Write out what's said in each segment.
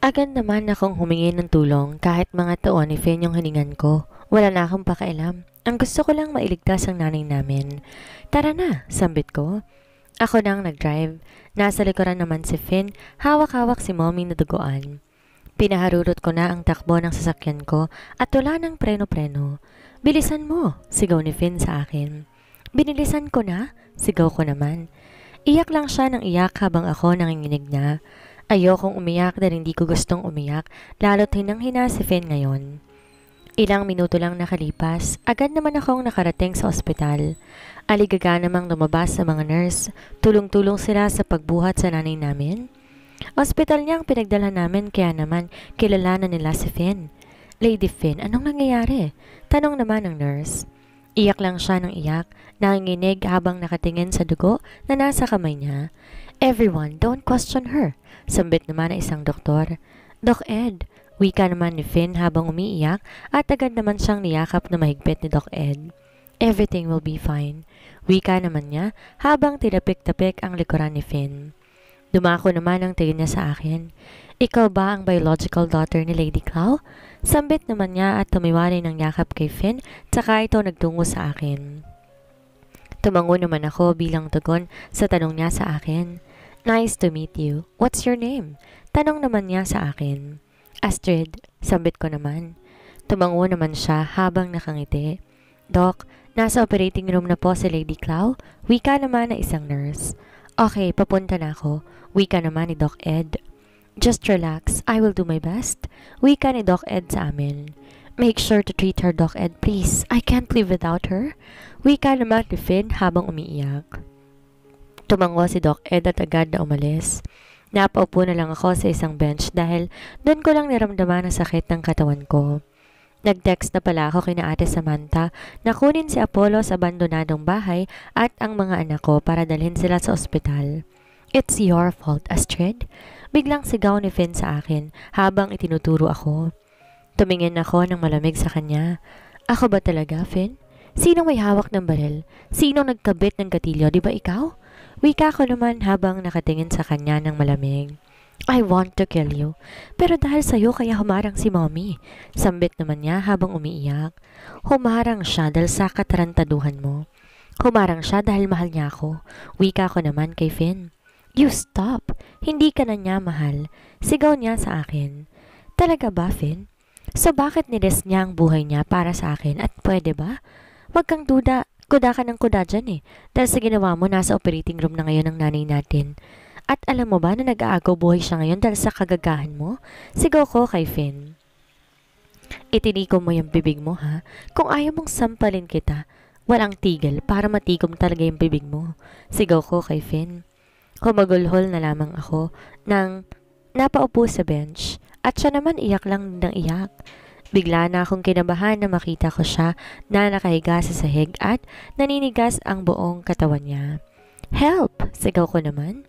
Agad naman akong humingi ng tulong kahit mga taon ni Finn yung hiningan ko. Wala na akong pakialam. Ang gusto ko lang mailigtas ang nanay namin. Tara na, sambit ko. Ako nang nag-drive. Nasa likuran naman si Finn, hawak-hawak si mommy na duguan. Pinaharurot ko na ang takbo ng sasakyan ko at wala ng preno-preno. Bilisan mo, sigaw ni Finn sa akin. Binilisan ko na, sigaw ko naman. Iyak lang siya ng iyak habang ako nanginginig na. Ayokong umiyak dahil hindi ko gustong umiyak, lalo't hinang-hina si Finn ngayon. Ilang minuto lang nakalipas, agad naman akong nakarating sa ospital. Aligaga namang lumabas sa mga nurse, tulong-tulong sila sa pagbuhat sa nanay namin. Ospital niya ang pinagdala namin kaya naman kilala na nila si Finn. Lady Finn, anong nangyayari? Tanong naman ng nurse. Iyak lang siya ng iyak, nanginginig habang nakatingin sa dugo na nasa kamay niya. Everyone, don't question her. Sambit naman ng isang doktor. Doc Ed, wika naman ni Finn habang umiiyak at agad naman siyang niyakap na mahigpit ni Doc Ed. Everything will be fine. Wika naman niya habang tinapik-tapik ang likuran ni Finn. Dumako naman ang tingin niya sa akin. Ikaw ba ang biological daughter ni Lady Clow? Sambit naman niya at tumiwalay ng yakap kay Finn tsaka ito nagtungo sa akin. Tumango naman ako bilang tugon sa tanong niya sa akin. Nice to meet you. What's your name? Tanong naman niya sa akin. Astrid, sambit ko naman. Tumango naman siya habang nakangiti. Doc, nasa operating room na po si Lady Clow. Wika naman na isang nurse. Okay, papunta na ako. Wika naman ni Doc Ed. Just relax, I will do my best. Wika ni Doc Ed sa amin. Make sure to treat her, Doc Ed, please. I can't live without her. Wika naman ni Finn habang umiiyak. Tumango si Doc Ed at agad na umalis. Napaupo na lang ako sa isang bench dahil doon ko lang niramdaman ang sakit ng katawan ko. Nag-text na pala ako kina Ate Samantha na kunin si Apollo sa abandonadong bahay at ang mga anak ko para dalhin sila sa ospital. It's your fault, Astrid. Biglang sigaw ni Finn sa akin habang itinuturo ako. Tumingin ako ng malamig sa kanya. Ako ba talaga, Finn? Sinong may hawak ng baril? Sinong nagkabit ng gatilyo, di ba ikaw? Wika ko naman habang nakatingin sa kanya ng malamig. I want to kill you. Pero dahil sa'yo kaya humarang si mommy. Sambit naman niya habang umiiyak. Humarang siya dahil sa katarantaduhan mo. Humarang siya dahil mahal niya ako. Wika ko naman kay Finn. You stop. Hindi ka na niya mahal. Sigaw niya sa akin. Talaga ba, Finn? So bakit niles niya ang buhay niya para sa akin at pwede ba? Huwag kang duda. Kuda ka ng kuda dyan eh. Dahil sa ginawa mo, nasa operating room na ngayon ng nanay natin. At alam mo ba na nag-aagaw buhay siya ngayon dahil sa kagagahan mo? Sigaw ko kay Finn. Itiniko mo yung bibig mo ha. Kung ayaw mong sampalin kita, walang tigil para matigom talaga yung bibig mo. Sigaw ko kay Finn. Humagulhol na lamang ako nang napaupo sa bench at siya naman iyak lang ng iyak. Bigla na akong kinabahan na makita ko siya na nakahiga sa sahig at naninigas ang buong katawan niya. Help! Sigaw ko naman.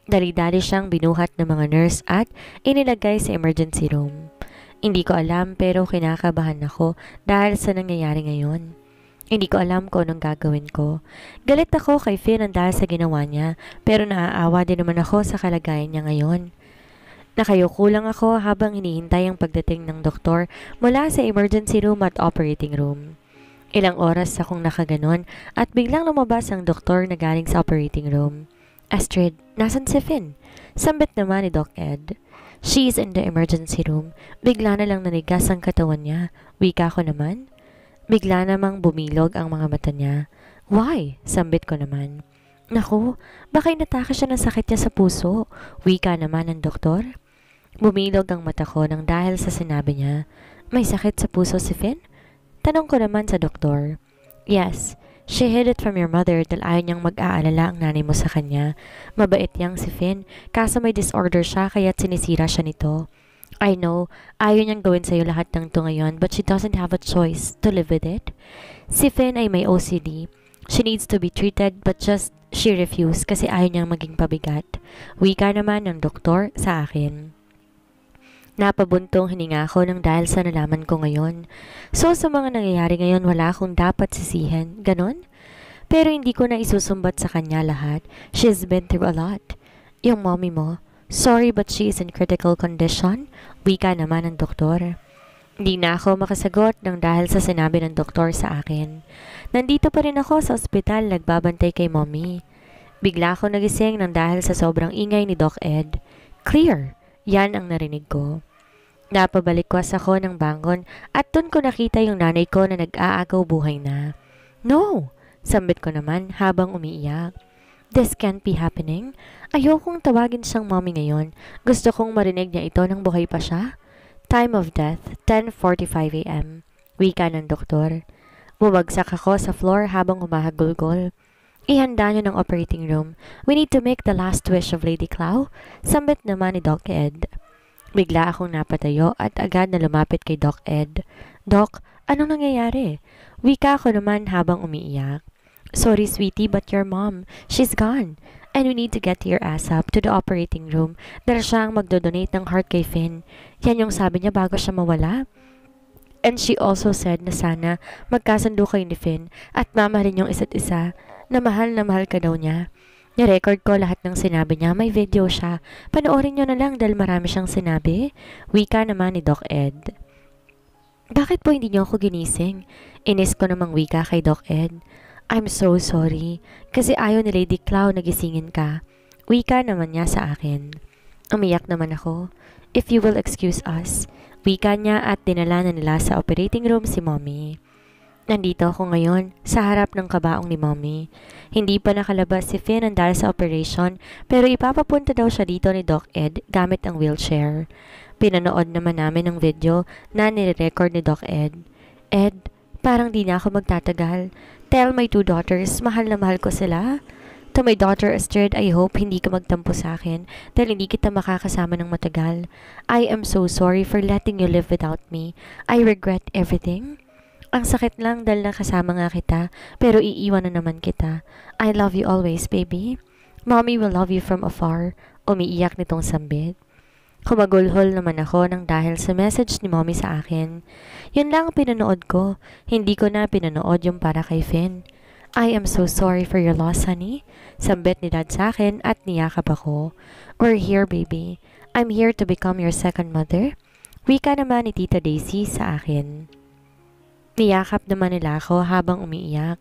Dali-dali siyang binuhat ng mga nurse at inilagay sa emergency room. Hindi ko alam pero kinakabahan ako dahil sa nangyayari ngayon. Hindi ko alam kung anong gagawin ko. Galit ako kay Finn dahil sa ginawa niya pero naaawa din naman ako sa kalagayan niya ngayon. Nakayuko lang ako habang hinihintay ang pagdating ng doktor mula sa emergency room at operating room. Ilang oras akong nakaganon at biglang lumabas ang doktor na galing sa operating room. Astrid, nasan si Finn? Sambit naman ni Doc Ed. She's in the emergency room. Bigla na lang nanigas ang katawan niya. Wika ko naman. Bigla namang bumilog ang mga mata niya. Why? Sambit ko naman. Naku, baka inatake siya ng sakit niya sa puso. Wika naman ng doktor. Bumilog ang mata ko nang dahil sa sinabi niya. May sakit sa puso si Finn? Tanong ko naman sa doktor. Yes, she hid it from your mother dahil ayaw niyang mag-aalala ang nanay mo sa kanya. Mabait niyang si Finn, kaso may disorder siya kaya't sinisira siya nito. I know, ayaw niyang gawin sa'yo lahat ng to ngayon but she doesn't have a choice to live with it. Si Finn ay may OCD. She needs to be treated but just she refused kasi ayaw niyang maging pabigat. Wika naman ng doktor sa akin. Napabuntong hininga ako nang dahil sa nalaman ko ngayon. So sa mga nangyayari ngayon wala akong dapat sisihin, ganon? Pero hindi ko na isusumbat sa kanya lahat. She's been through a lot. Yung mommy mo, Sorry but she is in critical condition, wika naman ng doktor. Hindi na ako makasagot nang dahil sa sinabi ng doktor sa akin. Nandito pa rin ako sa ospital nagbabantay kay mommy. Bigla ako nagising nang dahil sa sobrang ingay ni Doc Ed. Clear! Yan ang narinig ko. Napabalikwas ako ng bangon at dun ko nakita yung nanay ko na nag-aagaw buhay na. No! Sambit ko naman habang umiiyak. This can't be happening. Ayokong tawagin siyang mommy ngayon. Gusto kong marinig niya ito nang buhay pa siya. Time of death, 10:45 a.m. Wika ng doktor. Bumagsak ako sa floor habang humahagulgol. Ihanda niyo ng operating room. We need to make the last wish of Lady Clau. Sambit naman ni Doc Ed. Bigla akong napatayo at agad na lumapit kay Doc Ed. Doc, anong nangyayari? Wika ko naman habang umiiyak. Sorry sweetie, but your mom, she's gone. And we need to get your ass up to the operating room dahil siya ang magdodonate ng heart kay Finn. Yan yung sabi niya bago siya mawala. And she also said na sana magkasundo kayo ni Finn at mamahalin yung isa't isa na mahal ka daw niya. Nirecord ko lahat ng sinabi niya. May video siya. Panoorin niyo na lang dahil marami siyang sinabi. Wika naman ni Doc Ed. Bakit po hindi niyo ako ginising? Inis ko namang wika kay Doc Ed. I'm so sorry. Kasi ayaw ni Lady Clau na gisingin ka. Wika naman niya sa akin. Umiyak naman ako. If you will excuse us. Wika niya at dinala na nila sa operating room si Mommy. Nandito ako ngayon sa harap ng kabaong ni Mommy. Hindi pa nakalabas si Finn dahil sa operation pero ipapapunta daw siya dito ni Doc Ed gamit ang wheelchair. Pinanood naman namin ang video na nire-record ni Doc Ed. Ed, parang di na ako magtatagal. Tell my two daughters, mahal na mahal ko sila. To my daughter Astrid, I hope hindi ka magtampo sa akin dahil hindi kita makakasama ng matagal. I am so sorry for letting you live without me. I regret everything. Ang sakit lang dahil nakasama nga kita, pero iiwan na naman kita. I love you always, baby. Mommy will love you from afar. Umiiyak nitong sambit. Kumagulhol naman ako nang dahil sa message ni Mommy sa akin. Yun lang ang pinanood ko. Hindi ko na pinanood yung para kay Finn. I am so sorry for your loss, honey. Sambit ni Dad sa akin at niyakap ako. We're here, baby. I'm here to become your second mother. Wika naman ni Tita Daisy sa akin. Niyakap naman nila ako habang umiiyak.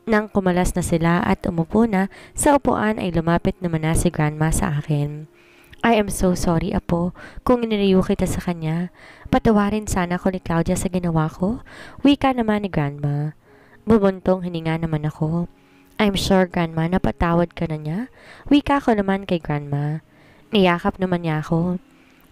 Nang kumalas na sila at umupo na, sa upuan ay lumapit naman na si Grandma sa akin. I am so sorry, Apo, kung iniriyo kita sa kanya. Patawarin sana ko ni Claudia sa ginawa ko. Wika naman ni Grandma. Bubuntong hininga naman ako. I'm sure, Grandma, napatawad ka na niya. Wika ko naman kay Grandma. Niyakap naman niya ako.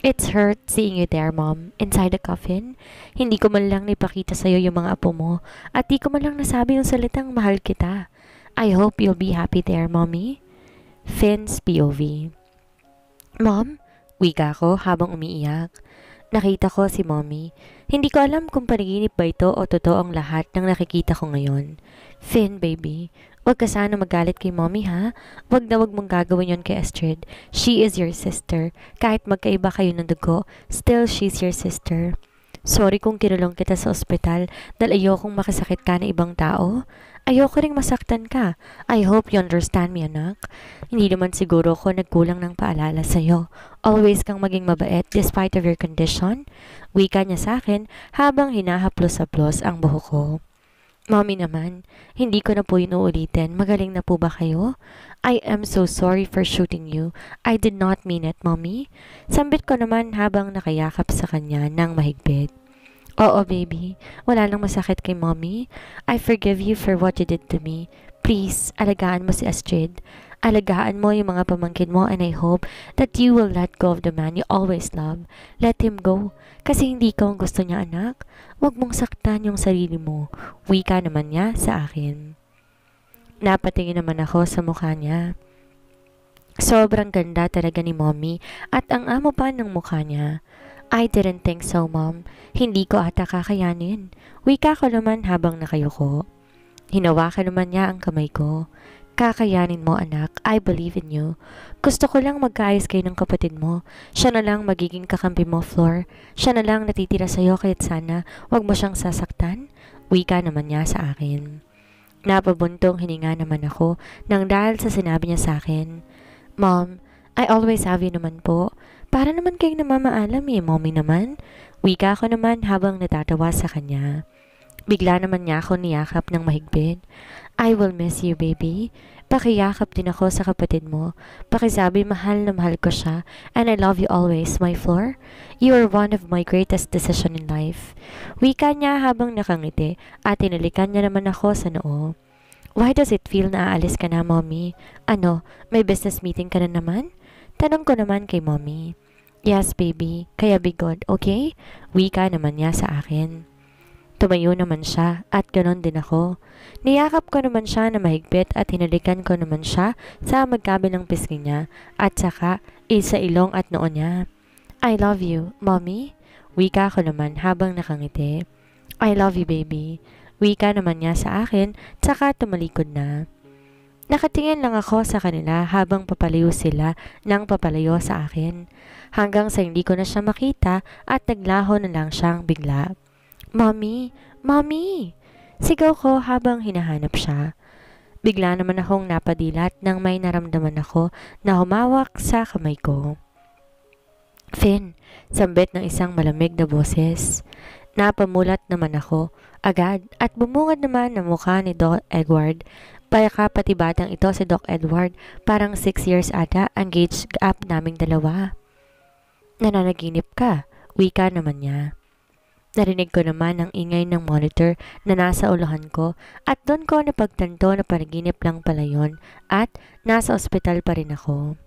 It's hurt seeing you there, Mom, inside the coffin. Hindi ko man lang nipakita sa'yo yung mga apo mo at di ko man lang nasabi yung salitang mahal kita. I hope you'll be happy there, Mommy. Finn's POV. Mom, wika ko habang umiiyak. Nakita ko si Mommy. Hindi ko alam kung panaginip ba ito o totoo ang lahat ng nakikita ko ngayon. Finn, baby, wag ka sana magalit kay Mommy, ha? Wag na wag mong gagawin yon kay Astrid. She is your sister. Kahit magkaiba kayo ng dugo, still she's your sister. Sorry kung kinulong kita sa ospital dahil ayokong makasakit ka na ibang tao. Ayoko ring masaktan ka. I hope you understand me, anak. Hindi naman siguro ko nagkulang ng paalala sa'yo. Always kang maging mabait despite of your condition. Wika niya sa akin habang hinahaplos-haplos ang buhok ko. Mommy naman, hindi ko na po inuulitin. Magaling na po ba kayo? I am so sorry for shooting you. I did not mean it, Mommy. Sambit ko naman habang nakayakap sa kanya ng mahigpit. Oo, baby. Wala nang masakit kay Mommy. I forgive you for what you did to me. Please, alagaan mo si Astrid. Alagaan mo yung mga pamangkin mo and I hope that you will let go of the man you always love. Let him go. Kasi hindi ko ang gusto niya, anak. Huwag mong saktan yung sarili mo. Wika naman niya sa akin. Napatingin naman ako sa mukha niya. Sobrang ganda talaga ni Mommy at ang amo pa ng mukha niya. I didn't think so, Mom. Hindi ko ata kakayanin. Wika ko naman habang nakayuko. Hinawakan naman niya ang kamay ko. Kakayanin mo, anak. I believe in you. Gusto ko lang magkaayos kayo ng kapatid mo. Siya na lang magiging kakampi mo, Flor. Siya na lang natitira sa'yo kaya't sana wag mo siyang sasaktan. Wika naman niya sa akin. Napabuntong hininga naman ako nang dahil sa sinabi niya sa akin. Mom, I always have you naman po. Para naman kayong namamaalam eh, mommy naman. Wika ko naman habang natatawa sa kanya. Bigla naman niya ako niyakap ng mahigpit. I will miss you, baby. Pakiyakap din ako sa kapatid mo. Pakisabi mahal na mahal ko siya. And I love you always, my Flor. You are one of my greatest decision in life. Wika niya habang nakangiti at tinalikan niya naman ako sa noo. Why does it feel na aalis ka na, mommy? Ano, may business meeting ka na naman? Tanong ko naman kay mommy. Yes, baby. Kaya be good, okay? Wika naman niya sa akin. Tumayo naman siya at ganon din ako. Niyakap ko naman siya na mahigpit at hinalikan ko naman siya sa magkabilang pisngi niya at saka sa ilong at noo niya. I love you, mommy. Wika ko naman habang nakangiti. I love you, baby. Wika naman niya sa akin saka tumalikod na. Nakatingin lang ako sa kanila habang papalayo sila ng papalayo sa akin. Hanggang sa hindi ko na siya makita at naglaho na lang siyang bigla. Mommy! Mommy! Sigaw ko habang hinahanap siya. Bigla naman akong napadilat nang may naramdaman ako na humawak sa kamay ko. Finn, sambit ng isang malamig na boses. Napamulat naman ako agad at bumungad naman ang mukha ni Doc Edward. Payaka pati batang ito si Doc Edward, parang 6 years ata ang age gap naming dalawa. Nananaginip ka, wika naman niya. Narinig ko naman ang ingay ng monitor na nasa uluhan ko at doon ko napagtanto na panaginip lang pala yun at nasa ospital pa rin ako.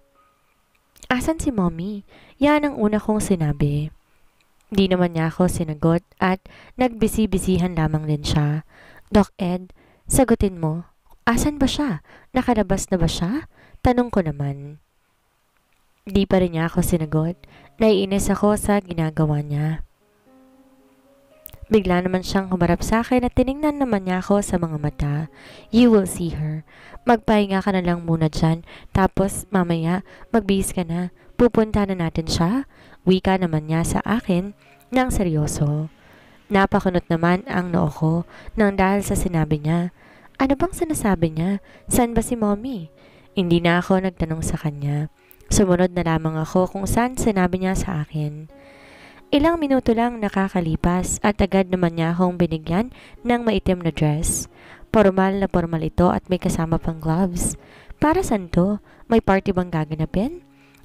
Asan si mommy? Yan ang una kong sinabi. Di naman niya ako sinagot at nagbisi-bisihan lamang din siya. Doc Ed, sagutin mo. Asan ba siya? Nakalabas na ba siya? Tanong ko naman. Di pa rin niya ako sinagot. Naiinis ako sa ginagawa niya. Bigla naman siyang humarap sa akin at tiningnan naman niya ako sa mga mata. You will see her. Magpahinga ka na lang muna dyan. Tapos mamaya magbihis ka na. Pupunta na natin siya. Wika naman niya sa akin ng seryoso. Napakunot naman ang noo ko nang dahil sa sinabi niya. Ano bang sinasabi niya? Saan ba si mommy? Hindi na ako nagtanong sa kanya. Sumunod na lamang ako kung saan sinabi niya sa akin. Ilang minuto lang nakakalipas at agad naman niya akong binigyan ng maitim na dress. Formal na formal ito at may kasama pang gloves. Para saan to? May party bang gaganapin?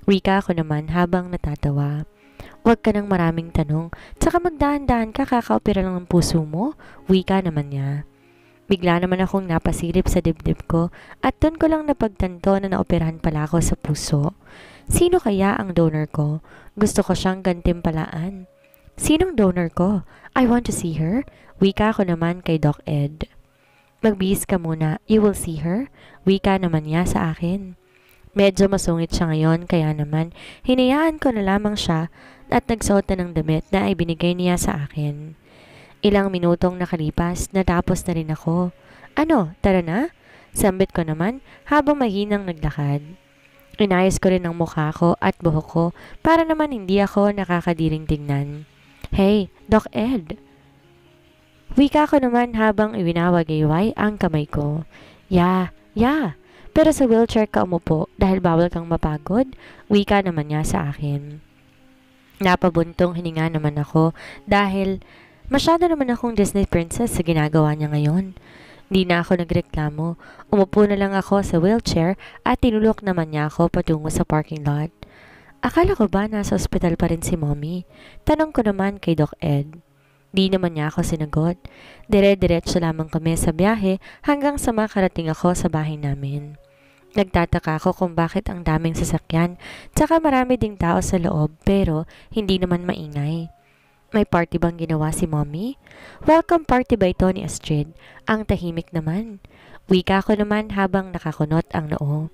Wika ko naman habang natatawa. Huwag ka ng maraming tanong. Tsaka magdahan-dahan ka, kakaopera lang ng puso mo. Wika naman niya. Bigla naman akong napasilip sa dibdib ko at doon ko lang napagtanto na naoperahan pala ako sa puso. Sino kaya ang donor ko? Gusto ko siyang gantimpalaan. Sinong donor ko? I want to see her. Wika ko naman kay Doc Ed. Magbihis ka muna. You will see her. Wika naman niya sa akin. Medyo masungit siya ngayon kaya naman hinayaan ko na lamang siya at nagsuot na ng damit na ibinigay niya sa akin. Ilang minutong nakalipas natapos na rin ako. Ano, tara na? Sambit ko naman habang mahinang naglakad. Inayos ko rin ang mukha ko at buhok ko para naman hindi ako nakakadiring tingnan. Hey, Doc Ed! Wika ko naman habang iwinawagayway ang kamay ko. Yeah. Pero sa wheelchair ka umupo dahil bawal kang mapagod? Wika naman niya sa akin. Napabuntong hininga naman ako dahil masyado naman akong Disney princess sa ginagawa niya ngayon. Di na ako nagreklamo. Umupo na lang ako sa wheelchair at tinulok naman niya ako patungo sa parking lot. Akala ko ba nasa ospital pa rin si mommy? Tanong ko naman kay Doc Ed. Di naman niya ako sinagot. Dire-diretso lamang kami sa biyahe hanggang sa makarating ako sa bahay namin. Nagtataka ako kung bakit ang daming sasakyan tsaka marami ding tao sa loob pero hindi naman maingay. May party bang ginawa si mommy? Welcome party ba ito ni Astrid? Ang tahimik naman. Wika ko naman habang nakakunot ang noo.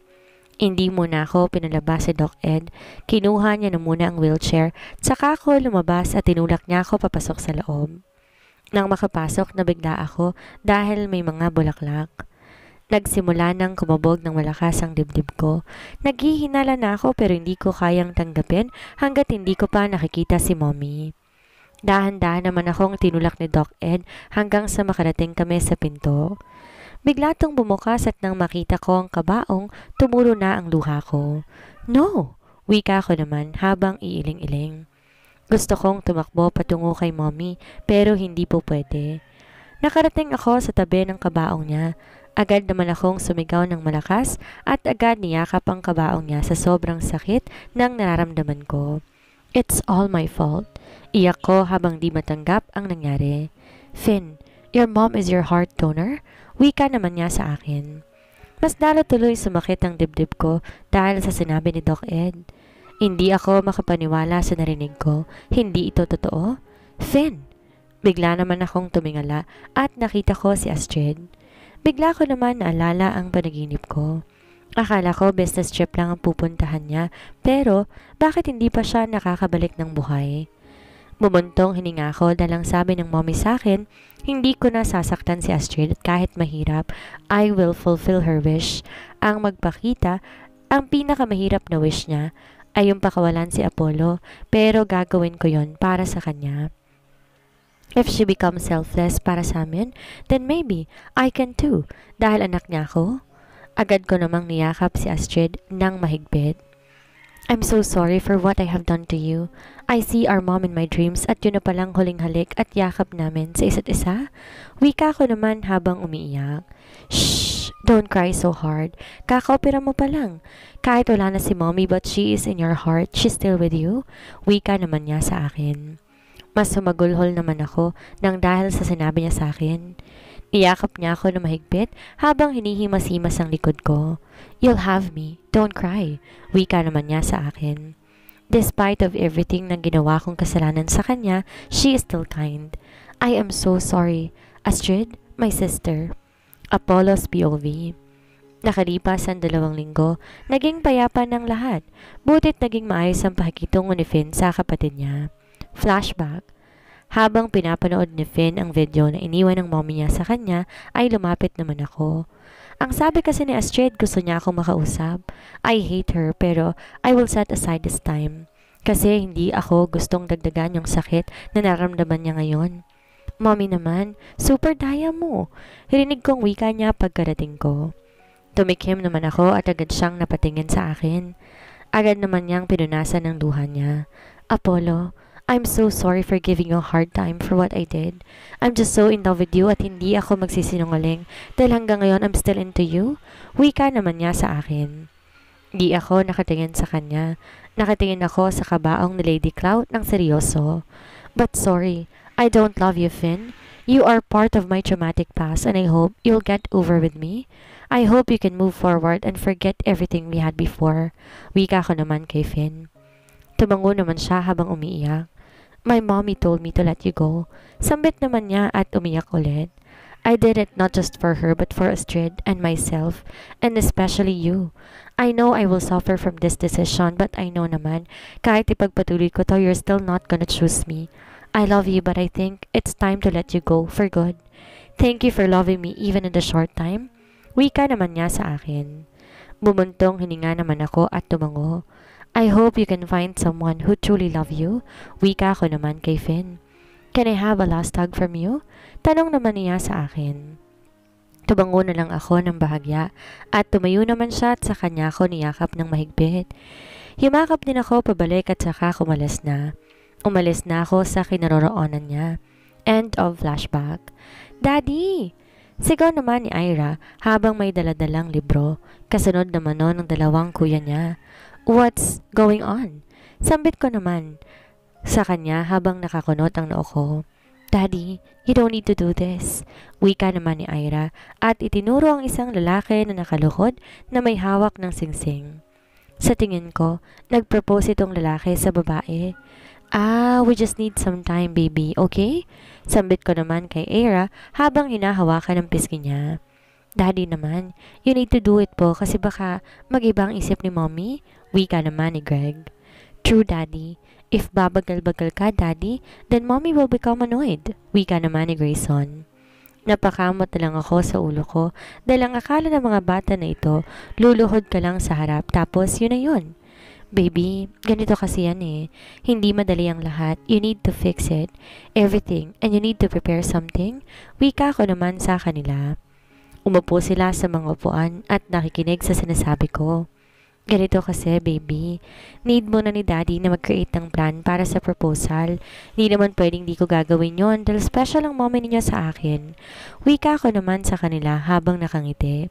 Hindi muna ako pinalabas si Doc Ed. Kinuha niya na muna ang wheelchair, tsaka ako lumabas at tinulak niya ako papasok sa loob. Nang makapasok, nabigla ako dahil may mga bulaklak. Nagsimula nang kumabog ng malakas ang dibdib ko. Naghihinala na ako pero hindi ko kayang tanggapin hanggat hindi ko pa nakikita si mommy. Dahan-dahan naman akong tinulak ni Doc Ed hanggang sa makarating kami sa pinto. Bigla tong bumukas at nang makita ko ang kabaong, tumulo na ang luha ko. No! Wika ko naman habang iiling-iling. Gusto kong tumakbo patungo kay mommy pero hindi po pwede. Nakarating ako sa tabi ng kabaong niya. Agad naman akong sumigaw ng malakas at agad niyakap ang kabaong niya sa sobrang sakit ng nararamdaman ko. It's all my fault. Iyak ko habang di matanggap ang nangyari. Finn, your mom is your heart donor? Wika naman niya sa akin. Mas lalo tuloy sumakit ang dibdib ko dahil sa sinabi ni Doc Ed. Hindi ako makapaniwala sa narinig ko. Hindi ito totoo? Finn! Bigla naman akong tumingala at nakita ko si Astrid. Bigla ko naman naalala ang panaginip ko. Akala ko business trip lang ang pupuntahan niya, pero bakit hindi pa siya nakakabalik ng buhay? Bumuntong hininga ko dahil ang sabi ng mommy sa akin, hindi ko na sasaktan si Astrid at kahit mahirap, I will fulfill her wish. Ang magpakita, ang pinakamahirap na wish niya ay yung pakawalan si Apollo, pero gagawin ko yon para sa kanya. If she becomes selfless para sa amin, then maybe I can too, dahil anak niya ako. Agad ko namang niyakap si Astrid ng mahigpit. I'm so sorry for what I have done to you. I see our mom in my dreams at yun na palang huling halik at yakap namin sa isa't isa. Wika ko naman habang umiiyak. Shh! Don't cry so hard. Kakaopera mo pa lang. Kahit wala na si mommy but she is in your heart, she's still with you. Wika naman niya sa akin. Mas sumagulhol naman ako nang dahil sa sinabi niya sa akin. Niyakap niya ako na mahigpit habang hinihimas-himas ang likod ko. You'll have me. Don't cry. Wika naman niya sa akin. Despite of everything na ginawa kong kasalanan sa kanya, she is still kind. I am so sorry. Astrid, my sister. Apollo's POV. Nakalipas ang 2 linggo, naging payapa ng lahat. Butit naging maayos ang pakikitungo ni Finn sa kapatid niya. Flashback. Habang pinapanood ni Finn ang video na iniwan ng mommy niya sa kanya, ay lumapit naman ako. Ang sabi kasi ni Astrid, gusto niya akong makausap. I hate her pero I will set aside this time. Kasi hindi ako gustong dagdagan yung sakit na naramdaman niya ngayon. Mommy naman, super daya mo. Hirinig kong wika niya pagkarating ko. Tumikim naman ako at agad siyang napatingin sa akin. Agad naman niyang pinunasan ng luha niya. Apollo, I'm so sorry for giving you a hard time for what I did. I'm just so in love with you at hindi ako magsisinungaling dahil hanggang ngayon I'm still into you. Wika naman niya sa akin. Di ako nakatingin sa kanya. Nakatingin ako sa kabaong ni Lady Cloud ng seryoso. But sorry, I don't love you, Finn. You are part of my traumatic past and I hope you'll get over with me. I hope you can move forward and forget everything we had before. Wika ko naman kay Finn. Tumango naman siya habang umiiyak. My mommy told me to let you go. Sambit naman niya at umiyak ulit. I did it not just for her but for Astrid and myself, and especially you. I know I will suffer from this decision but I know naman, kahit ipagpatuloy ko to, you're still not gonna choose me. I love you but I think it's time to let you go for good. Thank you for loving me even in the short time. Wika naman niya sa akin. Bumuntong hininga naman ako at tumango. I hope you can find someone who truly love you. Wika ko naman kay Finn. Can I have a last hug from you? Tanong naman niya sa akin. Tubango na lang ako ng bahagya at tumayo naman siya at sa kanya ako niyakap ng mahigpit. Yumakap din ako pabalik at saka kumalas na. Umalis na ako sa kinaroroonan niya. End of flashback. Daddy! Sigaw naman ni Ira habang may daladalang libro. Kasunod naman nun ng 2 kuya niya. What's going on? Sambit ko naman sa kanya habang nakakunot ang noo ko. Daddy, you don't need to do this. Wika naman ni Ira at itinuro ang isang lalaki na nakaluhod na may hawak ng singsing. Sa tingin ko, nagpropose itong lalaki sa babae. We just need some time, baby, okay? Sambit ko naman kay Ira habang hinahawakan ang pisngi niya. Daddy naman, you need to do it po kasi baka mag-ibang isip ni mommy. Wika naman ni Greg. True, Daddy. If babagal-bagal ka, Daddy, then mommy will become annoyed. Wika naman ni Grayson. Napakamot na lang ako sa ulo ko dahil ang akala ng mga bata na ito, luluhod ka lang sa harap tapos yun na yun. Baby, ganito kasi yan eh. Hindi madali ang lahat. You need to fix it. Everything. And you need to prepare something. Wika ko naman sa kanila. Umupo sila sa mga upuan at nakikinig sa sinasabi ko. Ganito kasi, baby. Need mo na ni daddy na mag-create ng plan para sa proposal. Hindi naman pwedeng di ko gagawin yon dahil special ang mommy ninyo sa akin. Wika ko naman sa kanila habang nakangiti.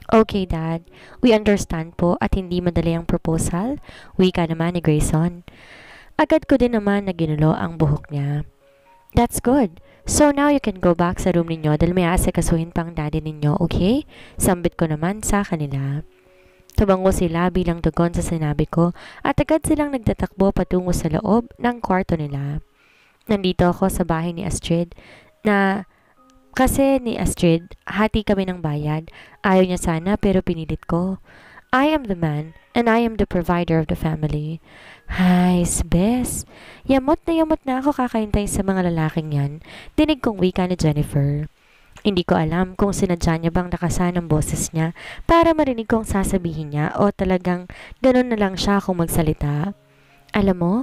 Okay, Dad. We understand po at hindi madali ang proposal. Wika naman ni Grayson. Agad ko din naman na ginulo ang buhok niya. That's good. So now you can go back sa room ninyo dahil may asikasuhin pang daddy ninyo, okay? Sambit ko naman sa kanila. Tumango sila bilang tugon sa sinabi ko at agad silang nagtatakbo patungo sa loob ng kwarto nila. Nandito ako sa bahay ni Astrid na kasi ni Astrid, hati kami ng bayad. Ayaw niya sana pero pinilit ko. I am the man and I am the provider of the family. Hay, bes. Yamot na ako kakahintay sa mga lalaking yan. Dinig kong wika ni Jennifer. Hindi ko alam kung sinadya niya bang nakasan ang boses niya para marinig kong sasabihin niya o talagang ganun na lang siya kung magsalita. Alam mo,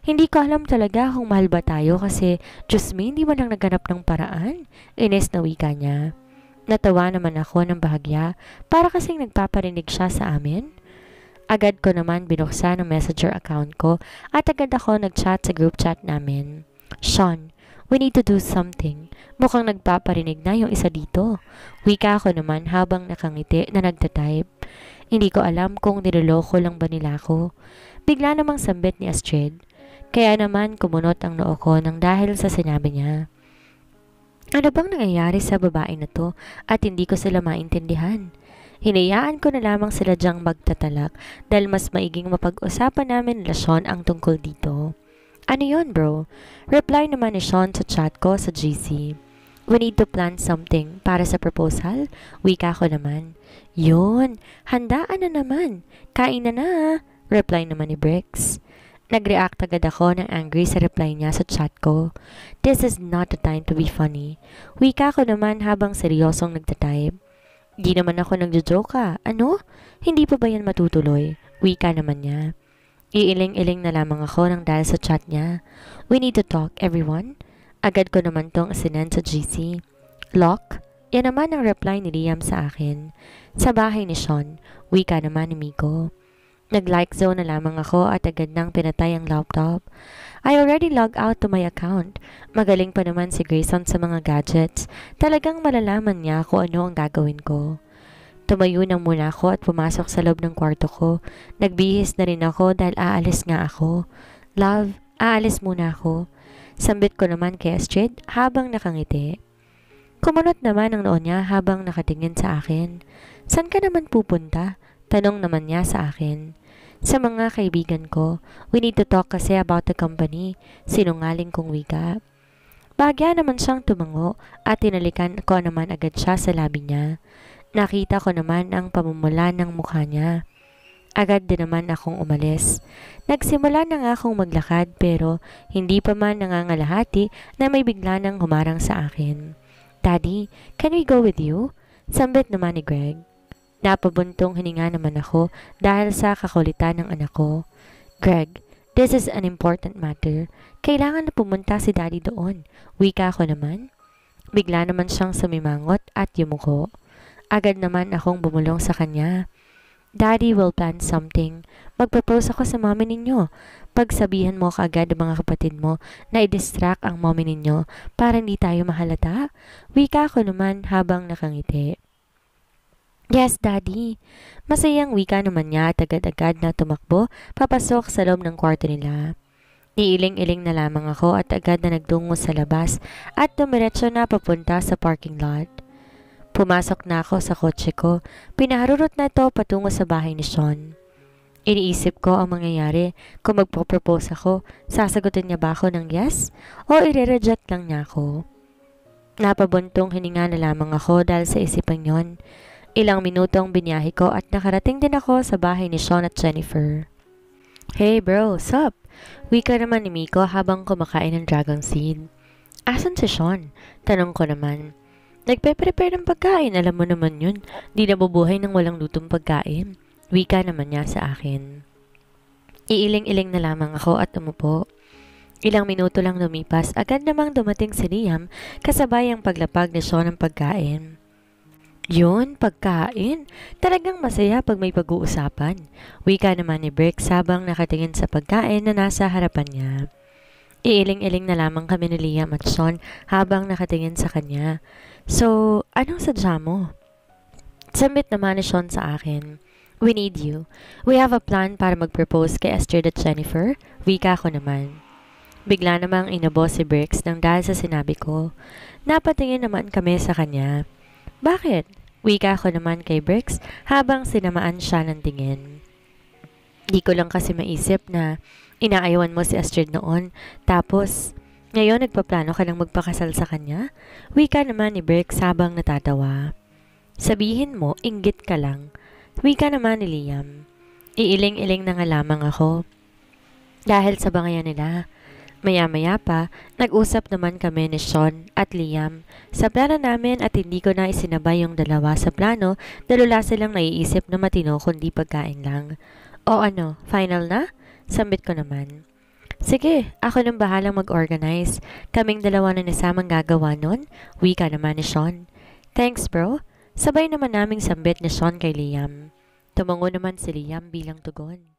hindi ko alam talaga kung mahal ba tayo kasi Diyos me, hindi man lang naghanap ng paraan. Ines na wika niya. Natawa naman ako ng bahagya para kasing nagpaparinig siya sa amin. Agad ko naman binuksan ang messenger account ko at agad ako nag-chat sa group chat namin. Sean, we need to do something. Mukhang nagpaparinig na yung isa dito. Wika ako naman habang nakangiti na nagtatype. Hindi ko alam kung niloloko lang ba nila ako. Bigla namang sambit ni Astrid. Kaya naman kumunot ang noo ko nang dahil sa sinabi niya. Ano bang nangyayari sa babae na to at hindi ko sila maintindihan? Hinayaan ko na lamang sila diyang magtatalak dahil mas maiging mapag-usapan namin nila Sean ang tungkol dito. Ano yon, bro? Reply naman ni Sean sa chat ko sa GC. We need to plan something para sa proposal. Wika ko naman. Yun, handaan na naman. Kain na. Reply naman ni Bricks. Nag-react agad ako ng angry sa reply niya sa chat ko. This is not the time to be funny. Wika ko naman habang seryosong nagtatype. Di naman ako nagjo-joke ka. Ano? Hindi pa ba yan matutuloy? Wika naman niya. Iiling-iling na lamang ako nang dahil sa chat niya. We need to talk, everyone. Agad ko naman tong sinend sa GC. Lock? Yan naman ang reply ni Liam sa akin. Sa bahay ni Sean. Wika naman ni Miko. Nag-like zone na lamang ako at agad nang pinatay ang laptop. I already logged out to my account. Magaling pa naman si Grayson sa mga gadgets. Talagang malalaman niya kung ano ang gagawin ko. Tumayo na muna ako at pumasok sa loob ng kwarto ko. Nagbihis na rin ako dahil aalis nga ako. Love, aalis muna ako. Sambit ko naman kay Astrid habang nakangiti. Kumunot naman ang noo niya habang nakatingin sa akin. San ka naman pupunta? Tanong naman niya sa akin. Sa mga kaibigan ko, we need to talk kasi about the company. Sinungaling kong wika. Bagya naman siyang tumango at tinalikan ko naman agad siya sa labi niya. Nakita ko naman ang pamumula ng mukha niya. Agad din naman akong umalis. Nagsimula na nga akong maglakad pero hindi pa man nangangalahati na may bigla nang humarang sa akin. Daddy, can we go with you? Sambit naman ni Greg. Napabuntong hininga naman ako dahil sa kakulitan ng anak ko. Greg, this is an important matter. Kailangan na pumunta si Daddy doon. Wika ko naman. Bigla naman siyang sumimangot at yumuko. Agad naman akong bumulong sa kanya. Daddy will plan something. Magpropose ako sa mommy ninyo. Pagsabihan mo kaagad ang mga kapatid mo na i-distract ang mommy ninyo para hindi tayo mahalata. Wika ko naman habang nakangiti. Yes, Daddy. Masayang wika naman niya at agad-agad na tumakbo papasok sa loob ng kwarto nila. Iiling-iling na lamang ako at agad na nagtungo sa labas at dumiretso na papunta sa parking lot. Pumasok na ako sa kotse ko. Pinaharurot na ito patungo sa bahay ni Sean. Iniisip ko ang mangyayari kung magpo-propose ako. Sasagutin niya ba ako ng yes o i-reject lang niya ako? Napabuntong hininga na lamang ako dahil sa isipan yon. Ilang minutong binyahe ko at nakarating din ako sa bahay ni Sean at Jennifer. Hey bro, sup? Wika naman ni Miko habang kumakain ng dragon seed. Asan si Sean? Tanong ko naman. Nagpe-prepare ng pagkain, alam mo naman yun. Di nabubuhay ng walang lutong pagkain. Wika naman niya sa akin. Iiling-iling na lamang ako at umupo. Ilang minuto lang lumipas, agad namang dumating si Liam kasabay ang paglapag ni Sean ng pagkain. Yun, pagkain. Talagang masaya pag may pag-uusapan. Wika naman ni Bricks habang nakatingin sa pagkain na nasa harapan niya. Iiling-iling na lamang kami ni Liam at Sean habang nakatingin sa kanya. So, anong sadya mo? Submit naman ni Sean sa akin. We need you. We have a plan para mag-propose kay Esther at Jennifer. Wika ko naman. Bigla namang inabos si Bricks nang dahil sa sinabi ko. Napatingin naman kami sa kanya. Bakit? Wika ko naman kay Bricks habang sinamaan siya ng tingin. Di ko lang kasi maisip na inaayawan mo si Astrid noon. Tapos, ngayon nagpaplano ka ng magpakasal sa kanya? Wika naman ni Bricks habang natatawa. Sabihin mo, inggit ka lang. Wika naman ni Liam. Iiling-iling na nga lamang ako. Dahil sa bangayan nila. Maya-maya pa, nag-usap naman kami ni Sean at Liam sa plano namin at hindi ko na isinabay yung dalawa sa plano dahil wala silang naiisip na matino kundi pagkain lang. O ano, final na? Sambit ko naman. Sige, ako nang bahalang mag-organize. Kaming dalawa na nasamang gagawa nun. Wika naman ni Sean. Thanks bro. Sabay naman naming sambit ni Sean kay Liam. Tumango naman si Liam bilang tugon.